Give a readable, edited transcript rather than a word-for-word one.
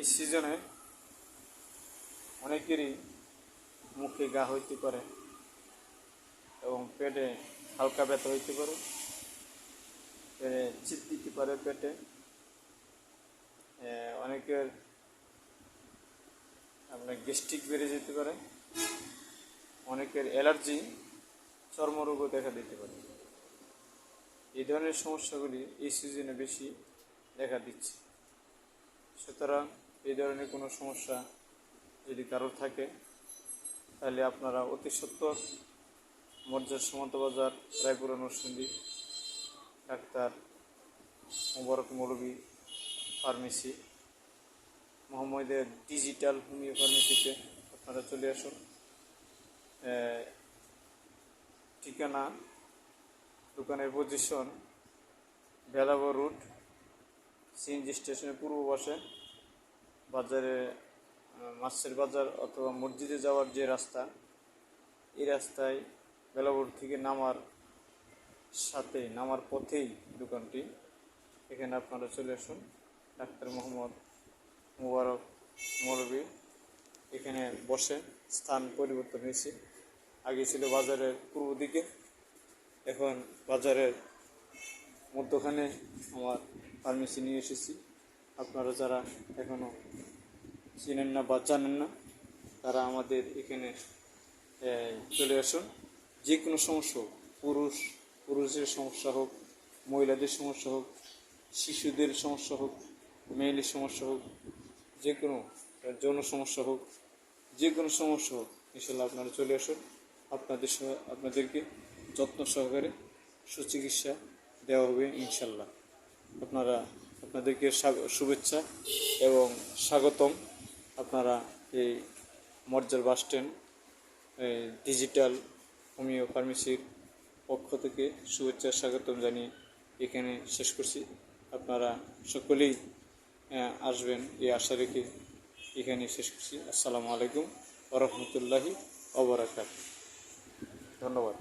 এই সিজনে অনেকেরই মুখে ঘা হইতে পারে এবং পেটে হালকা ব্যথা হইতে পারে, পেটে চিপ দিতে পারে, পেটে অনেকের আপনার গ্যাস্ট্রিক বেড়ে যেতে পারে, অনেকের অ্যালার্জি, চর্মরোগও দেখা দিতে পারে। এই ধরনের সমস্যাগুলি এই সিজনে বেশি দেখা দিচ্ছে। সুতরাং এই ধরনের কোনো সমস্যা যদি কারোর থাকে তাহলে আপনারা অতি সত্বর মৌজার সীমান্ত বাজার, রায়পুর নরসিংদী, ডাক্তার মোবারক মৌলভী ফার্মেসি, মোহাম্মদের ডিজিটাল হোমিও ফার্মেসিতে আপনারা চলে আসুন। ঠিকানা, দোকানের পজিশন বেলাবর রুট, সিএনজি স্টেশনের পূর্ব পাশে, বাজারে মাছের বাজার অথবা মসজিদে যাওয়ার যে রাস্তা, এই রাস্তায় বেলাবর থেকে নামার পথেই দোকানটি। এখানে আপনারা চলে আসুন। ডাক্তার মোহাম্মদ মোবারক মৌলভী এখানে বসে, স্থান পরিবর্তন হয়েছে। আগে ছিল বাজারের পূর্ব দিকে, এখন বাজারের মধ্যখানে আমার ফার্মেসি নিয়ে এসেছি। আপনারা যারা এখনও চিনেন না বা জানেন না তারা আমাদের এখানে চলে আসুন। যে কোনো সমস্যা হোক, পুরুষের সমস্যা হোক, মহিলাদের সমস্যা হোক, শিশুদের সমস্যা হোক, মেয়েদের সমস্যা হোক, যে কোনো যৌন সমস্যা হোক, যে কোনো সমস্যা হোক, ইনশাল্লাহ আপনারা চলে আসুন। আপনাদেরকে যত্ন সহকারে সুচিকিৎসা দেওয়া হবে ইনশাল্লাহ। আপনাদেরকে শুভেচ্ছা এবং স্বাগতম। আপনারা এই মর্যার বাস স্ট্যান্ড ডিজিটাল হোমিও ফার্মেসির পক্ষ থেকে শুভেচ্ছা স্বাগতম জানিয়ে এখানে শেষ করছি। আপনারা সকলেই আসবেন এই আশা রেখে এখানে শেষ করছি। আসসালামু আলাইকুম ওয়া রাহমাতুল্লাহি ওয়া বারাকাতুহু। ধন্যবাদ।